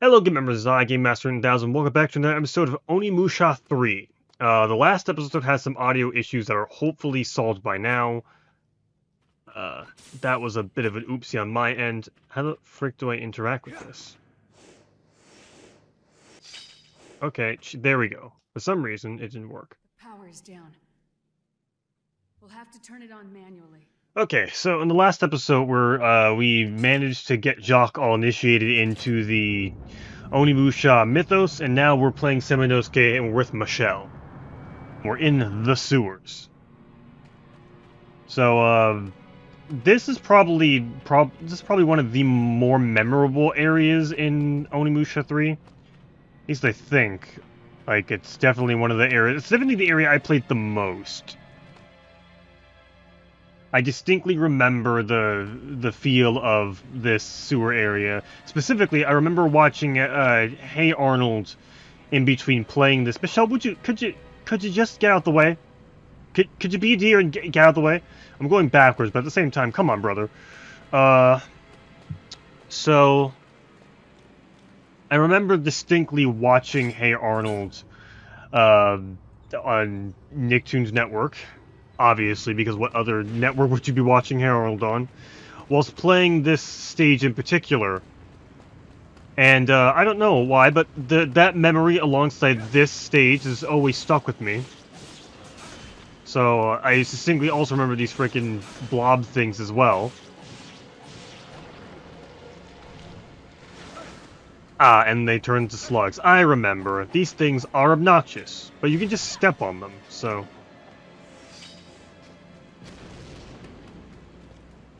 Hello, Game members. I Game Master 1000. Welcome back to another episode of Onimusha 3. The last episode has some audio issues that are hopefully solved by now. That was a bit of an oopsie on my end. How the frick do I interact with this? Okay, there we go. For some reason, it didn't work. Power is down. We'll have to turn it on manually. Okay, so in the last episode, we managed to get Jacques all initiated into the Onimusha mythos, and now we're playing Seminosuke and we're with Michelle. We're in the sewers. So, this is probably one of the more memorable areas in Onimusha 3. At least I think. Like, it's definitely one of the areas. It's definitely the area I played the most. I distinctly remember the feel of this sewer area. Specifically, I remember watching Hey Arnold in between playing this. Michelle, could you just get out the way? Could you be a dear and get out the way? I'm going backwards, but at the same time, come on, brother. So I remember distinctly watching Hey Arnold on Nicktoons Network. Obviously, because what other network would you be watching Harold on? Whilst playing this stage in particular. And I don't know why, but that memory alongside this stage is always stuck with me. So I distinctly also remember these freaking blob things as well. Ah, and they turn into slugs. I remember. These things are obnoxious, but you can just step on them, so...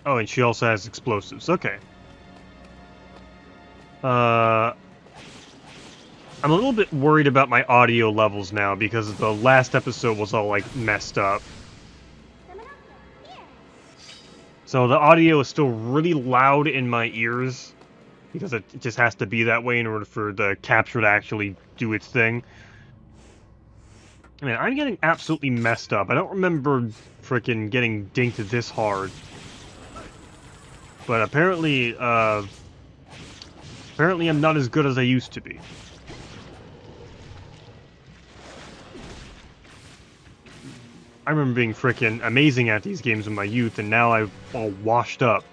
Oh, and she also has explosives. Okay. I'm a little bit worried about my audio levels now because the last episode was all, like, messed up. So the audio is still really loud in my ears because it just has to be that way in order for the capture to actually do its thing. I mean, I'm getting absolutely messed up. I don't remember frickin' getting dinked this hard. But apparently I'm not as good as I used to be. I remember being frickin' amazing at these games in my youth, and now I'm all washed up.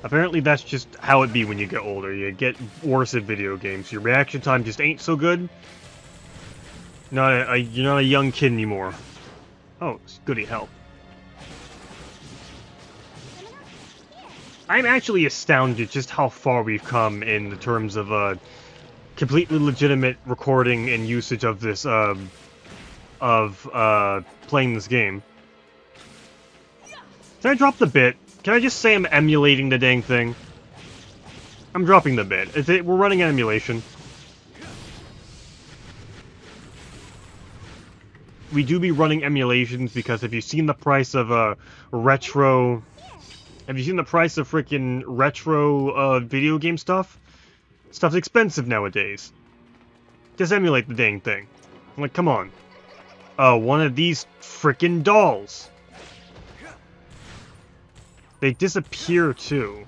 Apparently that's just how it be when you get older. You get worse at video games. Your reaction time just ain't so good. You're not a young kid anymore. Oh, goody hell. I'm actually astounded just how far we've come in the terms of completely legitimate recording and usage of this playing this game. Did I drop the bit? Can I just say I'm emulating the dang thing? I'm dropping the bit. We're running an emulation. We do be running emulations because have you seen the price of retro? Have you seen the price of freaking retro video game stuff? Stuff's expensive nowadays. Just emulate the dang thing. I'm like, come on. Oh, one of these freaking dolls. They disappear too.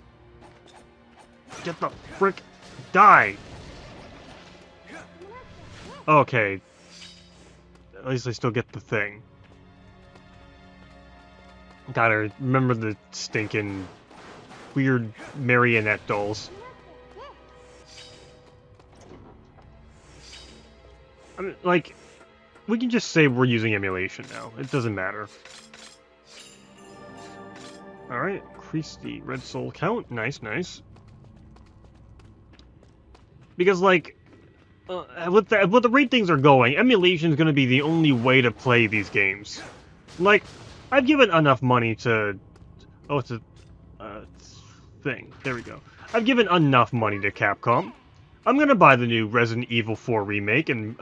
Get the frick die. Okay. At least I still get the thing. Gotta remember the stinking weird marionette dolls. I mean, like, we can just say we're using emulation now. It doesn't matter. Alright, increase the red soul count. Nice, nice. Because, like, with the rate things are going, emulation is going to be the only way to play these games. Like, I've given enough money to... Oh, it's a... thing. There we go. I've given enough money to Capcom. I'm going to buy the new Resident Evil 4 remake, and,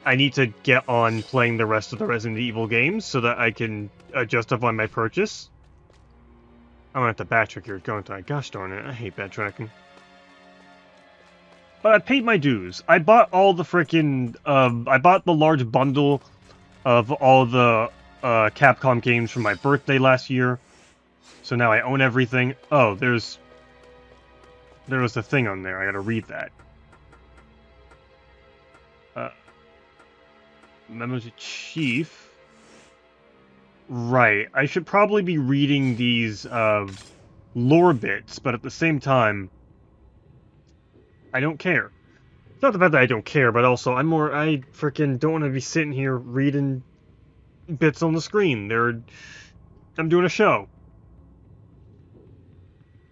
I need to get on playing the rest of the Resident Evil games so that I can justify my purchase. I'm going to have to backtrack here, don't I? Gosh darn it, I hate backtracking. But I paid my dues. I bought all the frickin', I bought the large bundle of all the, Capcom games for my birthday last year. So now I own everything. Oh, there was a thing on there. I gotta read that. Memo to Chief. Right. I should probably be reading these lore bits, but at the same time, I don't care. It's not the fact that I don't care, but also I freaking don't want to be sitting here reading bits on the screen. I'm doing a show.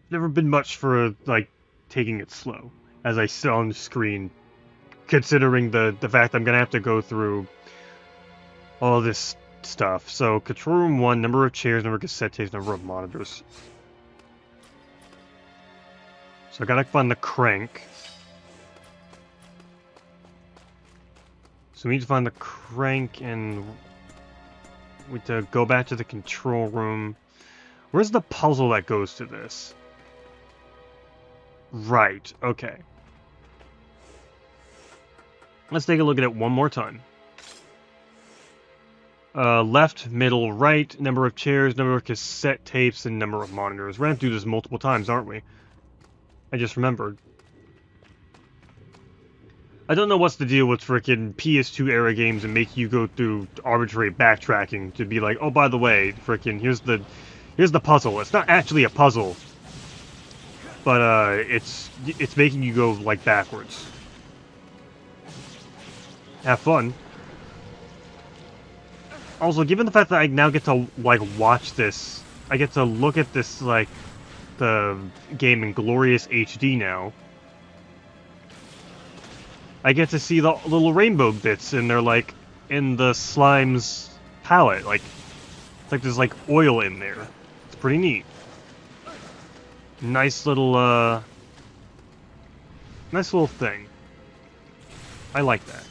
Never been much for like taking it slow as I sit on the screen, considering the fact I'm gonna have to go through all this stuff. So control room 1, number of chairs, number of cassette tapes, number of monitors. So I gotta find the crank. So we need to find the crank and we need to go back to the control room. Where's the puzzle that goes to this? Right, okay. Let's take a look at it one more time. Left, middle, right, number of chairs, number of cassette tapes, and number of monitors. We're gonna have to do this multiple times, aren't we? I just remembered. I don't know what's the deal with frickin' PS2 era games and make you go through arbitrary backtracking to be like, oh, by the way, frickin' here's the puzzle. It's not actually a puzzle, but it's making you go like backwards. Have fun. Also, given the fact that I now get to like watch this, I get to look at this like the game in glorious HD now. I get to see the little rainbow bits, and they're like in the slime's palette. Like, it's like there's like oil in there. It's pretty neat. Nice little thing. I like that.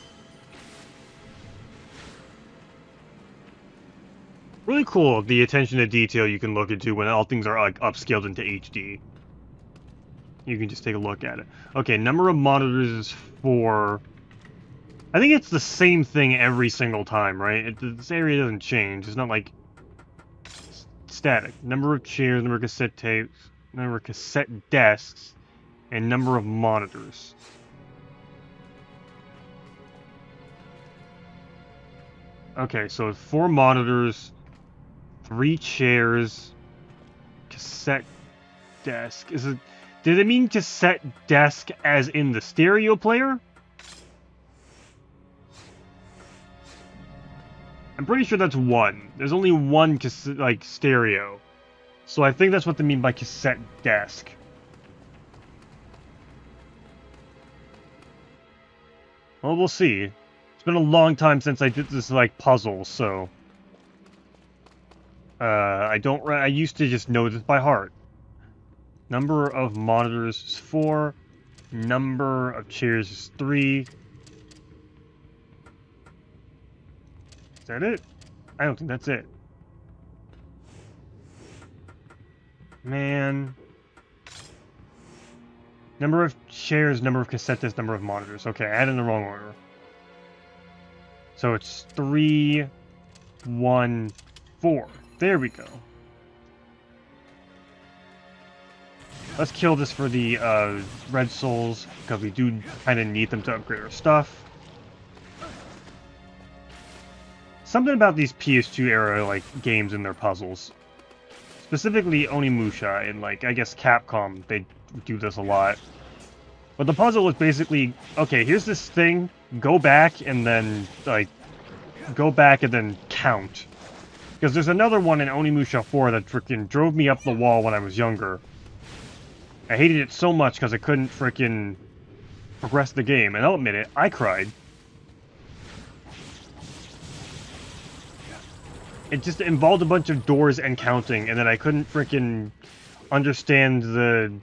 Really cool, the attention to detail you can look into when all things are like upscaled into HD. You can just take a look at it. Okay, number of monitors is 4. I think it's the same thing every single time, right? This area doesn't change. It's not like static. Number of chairs, number of cassette tapes, number of cassette desks, and number of monitors. Okay, so it's 4 monitors, 3 chairs, cassette desk. Did it mean cassette desk as in the stereo player? I'm pretty sure that's 1. There's only 1 like stereo. So I think that's what they mean by cassette desk. Well, we'll see. It's been a long time since I did this like puzzle, so I used to just know this by heart. Number of monitors is 4. Number of chairs is 3. Is that it? I don't think that's it. Man. Number of chairs, number of cassette discs, number of monitors. Okay, I had it in the wrong order. So it's 3, 1, 4. There we go. Let's kill this for the red souls, because we do kind of need them to upgrade our stuff. Something about these PS2 era like games and their puzzles, specifically Onimusha and like I guess Capcom, they do this a lot. But the puzzle is basically, okay, here's this thing, go back and then like count. Because there's another one in Onimusha 4 that freaking drove me up the wall when I was younger. I hated it so much because I couldn't freaking progress the game, and I'll admit it, I cried. It just involved a bunch of doors and counting, and then I couldn't freaking understand the...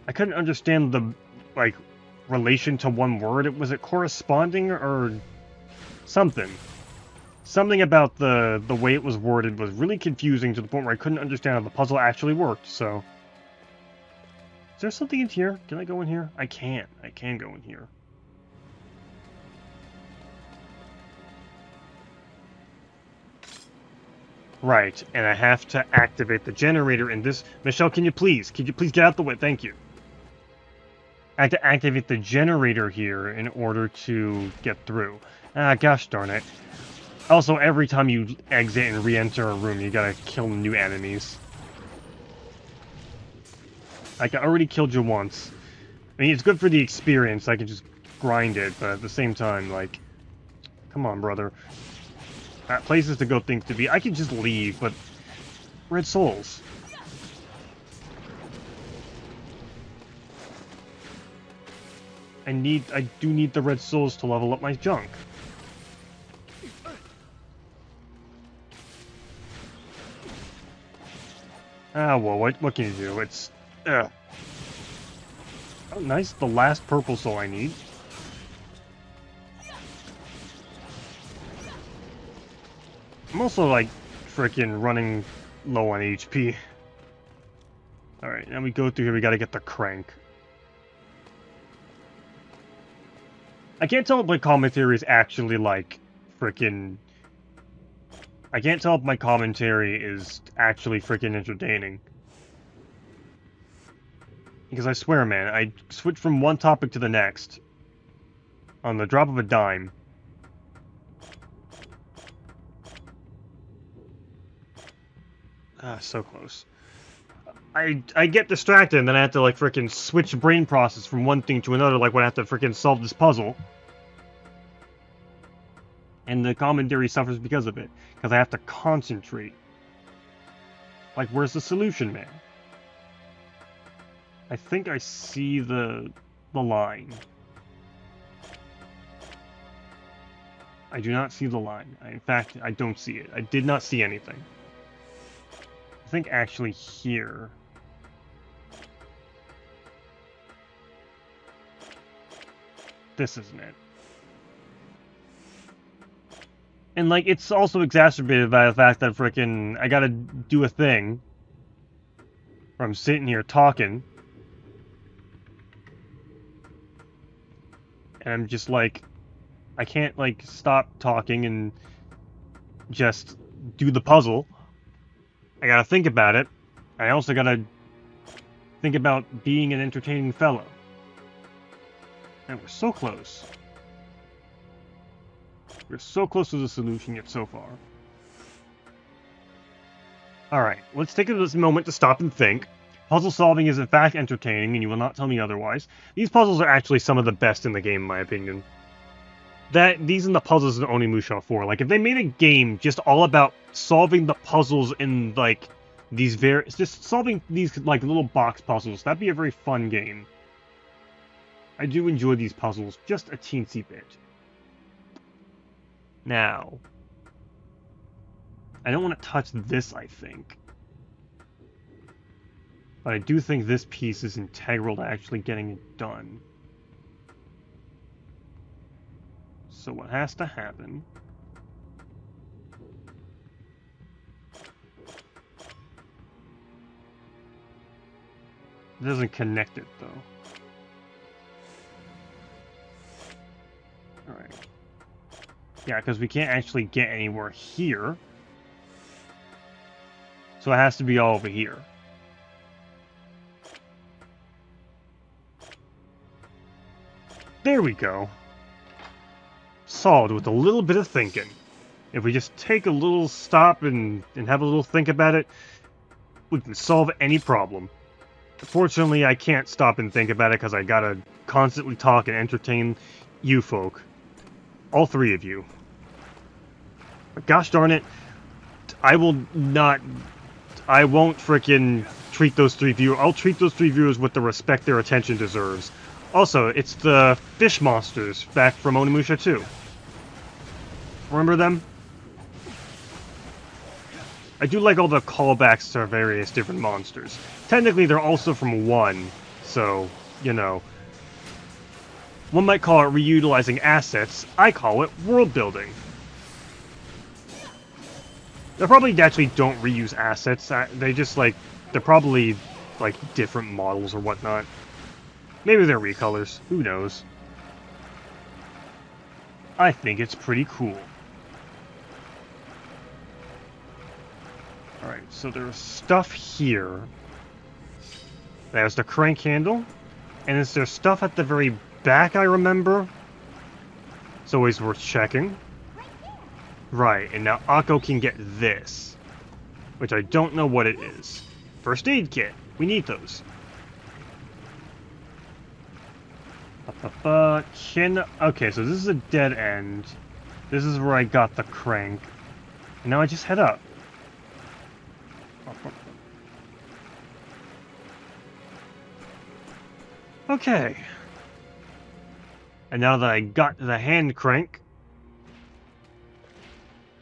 I couldn't understand the, like, relation to one word. Was it corresponding or something? Something about the way it was worded was really confusing to the point where I couldn't understand how the puzzle actually worked, so... Is there something in here? Can I go in here? I can. I can go in here. Right, and I have to activate the generator in this... Michelle, can you please get out the way? Thank you. I have to activate the generator here in order to get through. Ah, gosh darn it. Also, every time you exit and re-enter a room, you gotta kill new enemies. Like, I already killed you once. I mean, it's good for the experience, I can just grind it, but at the same time, like... Come on, brother. Places to go, things to be. I can just leave, but... Red souls. I do need the red souls to level up my junk. Ah, well, what can you do? It's... Oh, nice, the last purple soul I need. I'm also, like, freaking running low on HP. Alright, now we go through here, we gotta get the crank. I can't tell if my commentary is actually, like, freaking... I can't tell if my commentary is actually freaking entertaining. Because I swear, man, I switch from one topic to the next on the drop of a dime. Ah, so close. I get distracted and then I have to, like, frickin' switch brain process from one thing to another, like when I have to frickin' solve this puzzle. And the commentary suffers because of it. Because I have to concentrate. Like, where's the solution, man? I think I see the line. I do not see the line. In fact, I don't see it. I did not see anything. I think actually here... This isn't it. And, like, it's also exacerbated by the fact that frickin' I gotta do a thing where I'm sitting here talking and I'm just like, I can't, like, stop talking and just do the puzzle. I gotta think about it. I also gotta think about being an entertaining fellow. And we're so close. We're so close to the solution yet so far. Alright, let's take this moment to stop and think. Puzzle solving is in fact entertaining, and you will not tell me otherwise. These puzzles are actually some of the best in the game, in my opinion. These are the puzzles in Onimusha 4. Like, if they made a game just all about solving the puzzles in, like, these just solving these, like, little box puzzles, that'd be a very fun game. I do enjoy these puzzles, just a teensy bit. Now, I don't want to touch this, I think. But I do think this piece is integral to actually getting it done. So what has to happen... It doesn't connect it, though. Alright. Yeah, because we can't actually get anywhere here. So it has to be all over here. There we go. Solved with a little bit of thinking. If we just take a little stop and have a little think about it, we can solve any problem. Fortunately, I can't stop and think about it because I gotta constantly talk and entertain you folk. All three of you. But gosh darn it, I won't frickin' treat those three viewers. I'll treat those three viewers with the respect their attention deserves. Also, it's the fish monsters back from Onimusha 2. Remember them? I do like all the callbacks to various different monsters. Technically, they're also from 1, so, you know. One might call it reutilizing assets. I call it world building. They probably actually don't reuse assets. They just, like, they're probably, like, different models or whatnot. Maybe they're recolors. Who knows? I think it's pretty cool. Alright, so there's stuff here. There's the crank handle. And is there stuff at the very back, I remember? It's always worth checking. Right, and now Akko can get this. Which I don't know what it is. First aid kit. We need those. Okay, so this is a dead end. This is where I got the crank. And now I just head up. Okay. And now that I got the hand crank,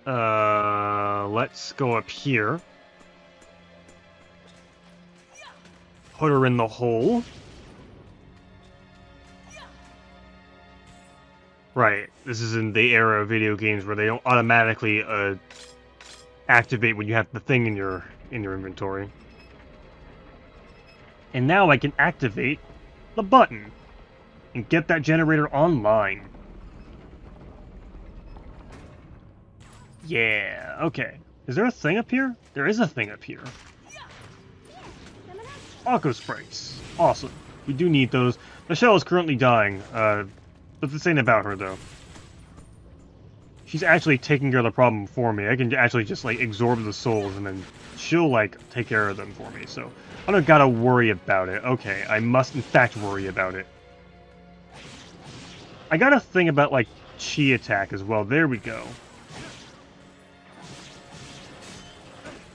let's go up here. Put her in the hole. Right, this is in the era of video games where they don't automatically activate when you have the thing in your inventory. And now I can activate the button and get that generator online. Yeah, okay. Is there a thing up here? There is a thing up here. Akko sprites. Awesome. We do need those. Michelle is currently dying. But this ain't about her, though. She's actually taking care of the problem for me. I can actually just, like, absorb the souls, and then she'll, like, take care of them for me. So, I don't gotta worry about it. Okay, I must, in fact, worry about it. I got a thing about, like, chi attack as well. There we go.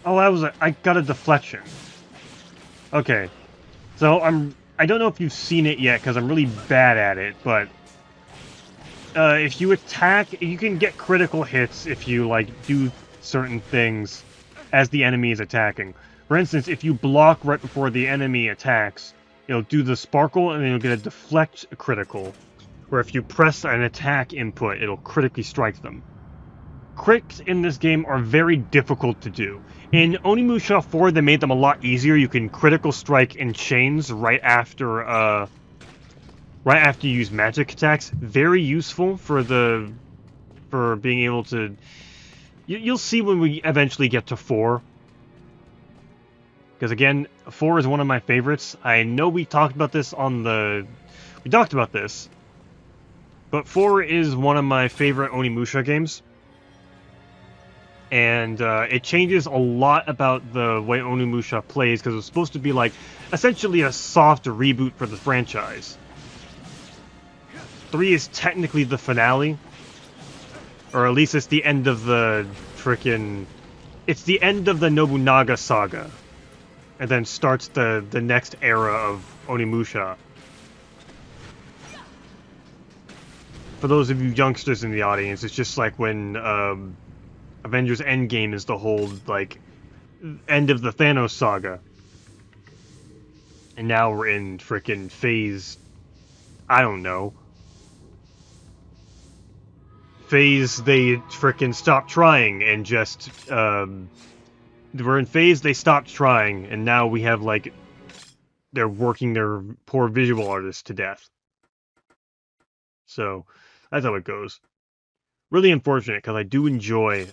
Oh, I got a deflection. Okay. So, I don't know if you've seen it yet, because I'm really bad at it, but if you attack, you can get critical hits if you, like, do certain things as the enemy is attacking. For instance, if you block right before the enemy attacks, it'll do the sparkle, and then you'll get a deflect critical. Where if you press an attack input, it'll critically strike them. Crits in this game are very difficult to do. In Onimusha 4, they made them a lot easier. You can critical strike in chains right after you use magic attacks. Very useful for being able to... You'll see when we eventually get to 4. Because again, 4 is one of my favorites. I know we talked about this We talked about this. But 4 is one of my favorite Onimusha games. And it changes a lot about the way Onimusha plays, because it's supposed to be like, essentially a soft reboot for the franchise. 3 is technically the finale. Or at least it's the end of the frickin'... It's the end of the Nobunaga saga. And then starts the next era of Onimusha. For those of you youngsters in the audience, it's just like when Avengers Endgame is the whole, like, end of the Thanos saga. And now we're in frickin' phase... I don't know. Phase they frickin' stopped trying and just... we're in phase they stopped trying, and now we have, like... They're working their poor visual artists to death. So, that's how it goes. Really unfortunate, because I do enjoy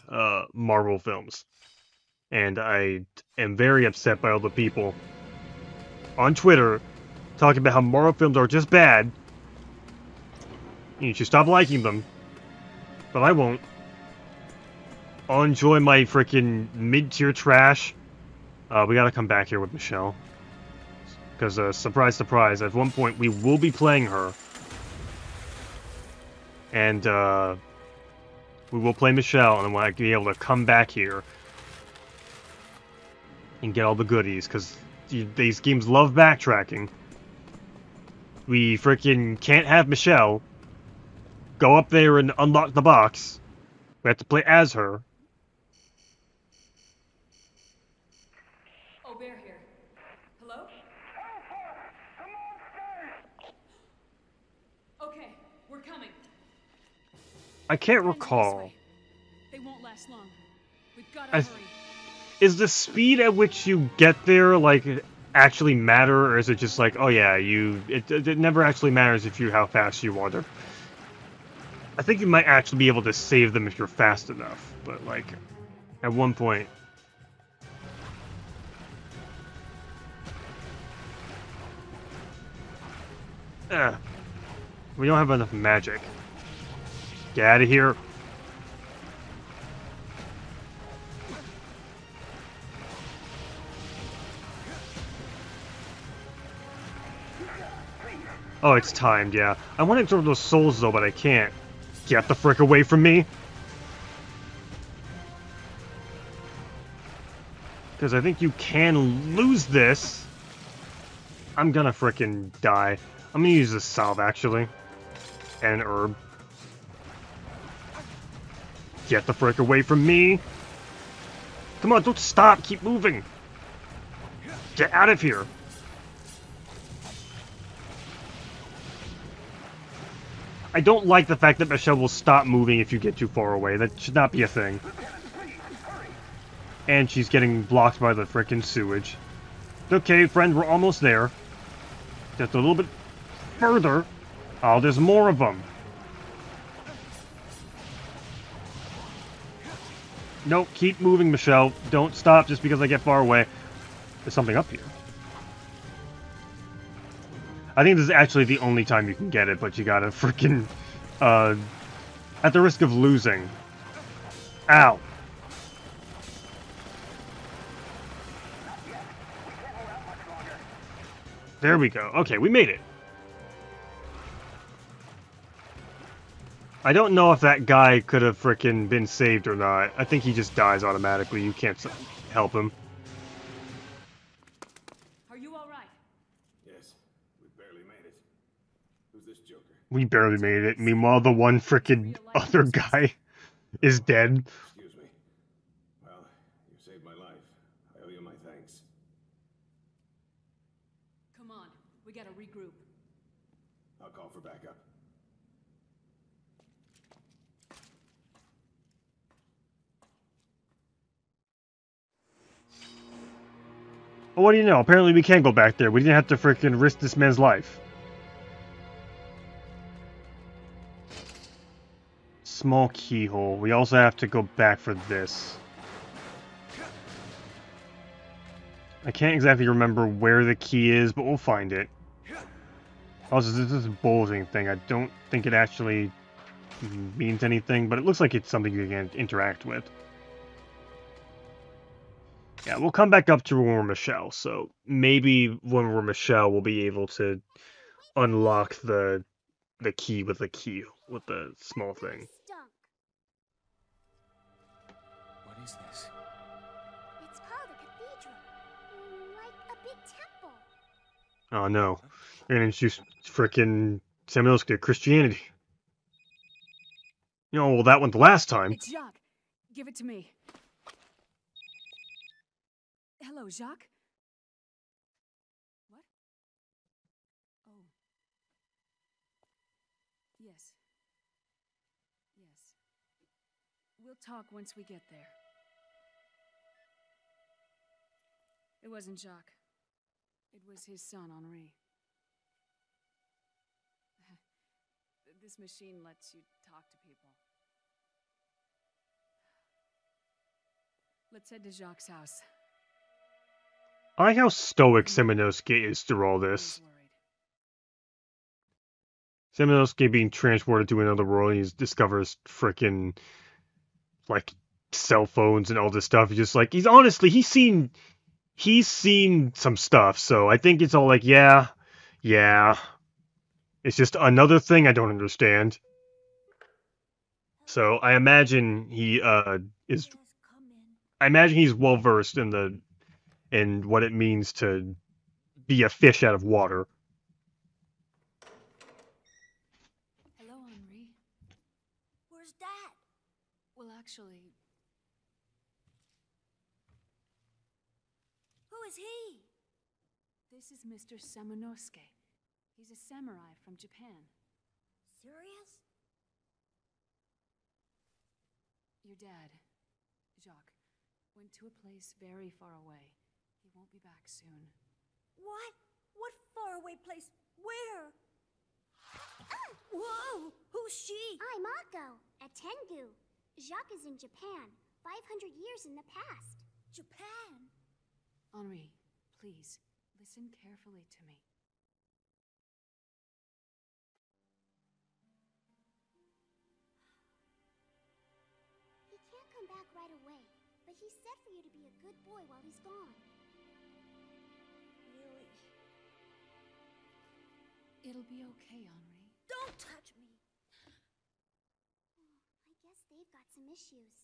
Marvel films. And I am very upset by all the people on Twitter talking about how Marvel films are just bad. You should stop liking them. But I won't. I'll enjoy my freaking mid-tier trash. We gotta come back here with Michelle. Because, surprise, surprise, at one point we will be playing her. And, we will play Michelle, and then we'll be able to come back here and get all the goodies, because these games love backtracking. We freaking can't have Michelle go up there and unlock the box. We have to play as her. Oh, Bear here. Hello? Okay, we're coming. I can't Friends recall. this way. They won't last long. We've gotta I- hurry. Is the speed at which you get there, like, actually matter, or is it just like, oh yeah, it never actually matters if how fast you wander? I think you might actually be able to save them if you're fast enough, but, like, at one point... Ugh. We don't have enough magic. Get out of here. Oh, it's timed, yeah. I want to absorb those souls, though, but I can't. Get the frick away from me! Because I think you can lose this. I'm gonna frickin' die. I'm gonna use this salve, actually. And herb. Get the frick away from me! Come on, don't stop! Keep moving! Get out of here! I don't like the fact that Michelle will stop moving if you get too far away. That should not be a thing. And she's getting blocked by the frickin' sewage. Okay, friend, we're almost there. Just a little bit further. Oh, there's more of them. Nope, keep moving, Michelle. Don't stop just because I get far away. There's something up here. I think this is actually the only time you can get it, but you gotta frickin', at the risk of losing. Ow. There we go. Okay, we made it. I don't know if that guy could have frickin' been saved or not. I think he just dies automatically. You can't help him. Are you all right? Yes, we barely made it. Who's this joker? We barely made it. Meanwhile, the one frickin' other guy is dead. Excuse me. Well, you saved my life. I owe you my thanks. Come on, we gotta regroup. I'll call for backup. Well, what do you know? Apparently we can go back there. We didn't have to frickin' risk this man's life. Small keyhole. We also have to go back for this. I can't exactly remember where the key is, but we'll find it. Also, this is a bulging thing. I don't think it actually means anything, but it looks like it's something you can interact with. Yeah, we'll come back up to when we're Michelle, so maybe when we're Michelle, we'll be able to unlock the key with the small thing. What is this? It's called a cathedral. Like a big temple. Oh no. You're gonna introduce frickin' Samuelski to Christianity. You know, well, that went the last time. It's Jacques. Give it to me. Hello, Jacques? What? Oh. Yes. Yes. We'll talk once we get there. It wasn't Jacques. It was his son, Henri. This machine lets you talk to people. Let's head to Jacques' house. I like how stoic Semenosuke is through all this. Semenosuke being transported to another world, he discovers frickin' like cell phones and all this stuff. He's just like, he's seen some stuff, so I think it's all like, yeah. It's just another thing I don't understand. So I imagine he's well versed in what it means to be a fish out of water. Hello, Henri. Where's Dad? Well, actually, Who is he? this is Mr. Semenosuke. He's a samurai from Japan. Serious? Your dad, Jacques, went to a place very far away. He won't be back soon. What? What faraway place? Where? Whoa! Who's she? I'm Akko, at Tengu. Jacques is in Japan, 500 years in the past. Japan? Henri, please, listen carefully to me. right away, but he said for you to be a good boy while he's gone. Really? It'll be okay, Henri. Don't touch me! I guess they've got some issues.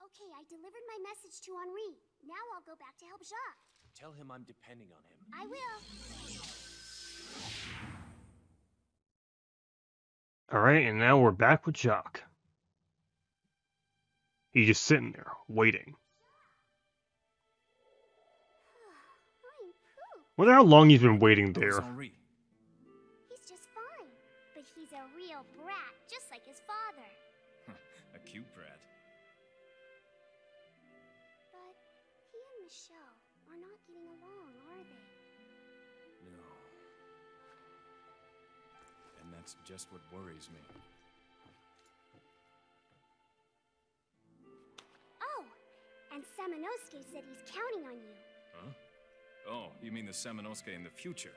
Okay, I delivered my message to Henri. Now I'll go back to help Jacques. Tell him I'm depending on him. I will. Alright, and now we're back with Jacques. He's just sitting there, waiting. I'm poop. Wonder how long he's been waiting Where's there. Henri? He's just fine. But he's a real brat, just like his father. A cute brat. But he and Michelle are not getting along, are they? No. And that's just what worries me. Oh, and Samanosuke said he's counting on you. Huh? Oh, you mean the Samanosuke in the future?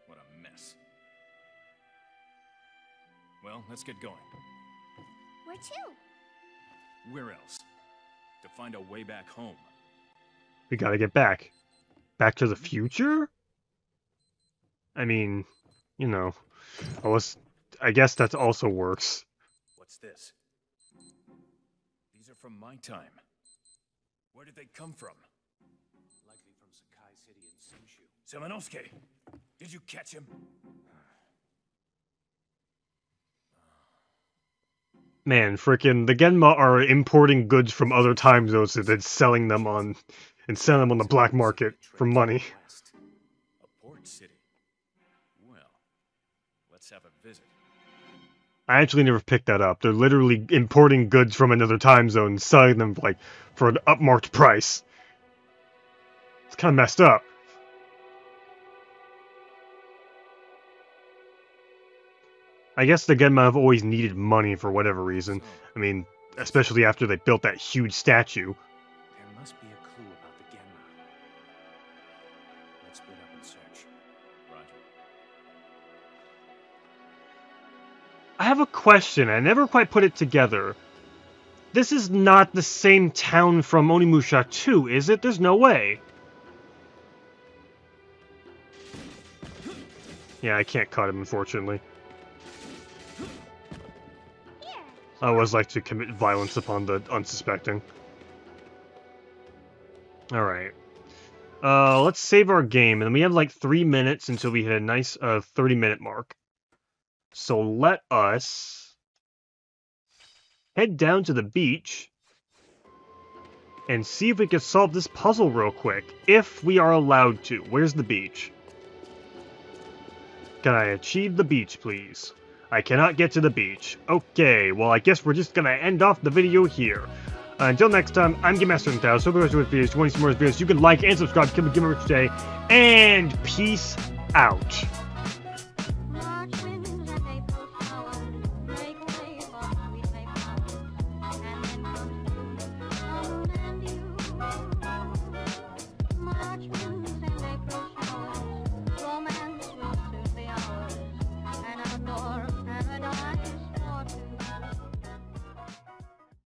What a mess. Well, let's get going. Where to? Where else? To find a way back home. We gotta get back. Back to the future? I mean, you know, I guess that also works. What's this? These are from my time. Where did they come from? Likely from Sakai City and Senshu. Samanosuke! Did you catch him? Man, frickin' the Genma are importing goods from other time zones and then selling them on the black market for money. A port city. Well, let's have a visit. I actually never picked that up. They're literally importing goods from another time zone and selling them for an upmarked price. It's kind of messed up. I guess the Genma have always needed money for whatever reason. I mean, especially after they built that huge statue. There must be a clue about the Genma. Let's split up and search. Roger. I have a question. I never quite put it together. This is not the same town from Onimusha 2, is it? There's no way. Yeah, I can't cut him, unfortunately. I always like to commit violence upon the unsuspecting. Alright. Let's save our game, and we have like 3 minutes until we hit a nice 30-minute mark. So let us head down to the beach and see if we can solve this puzzle real quick, if we are allowed to. Where's the beach? Can I achieve the beach, please? I cannot get to the beach. Okay, well, I guess we're just gonna end off the video here. Until next time, I'm Gamemaster and Tao. So if you guys enjoyed videos, you want to see more videos, you can like and subscribe. Give me a today, and peace out.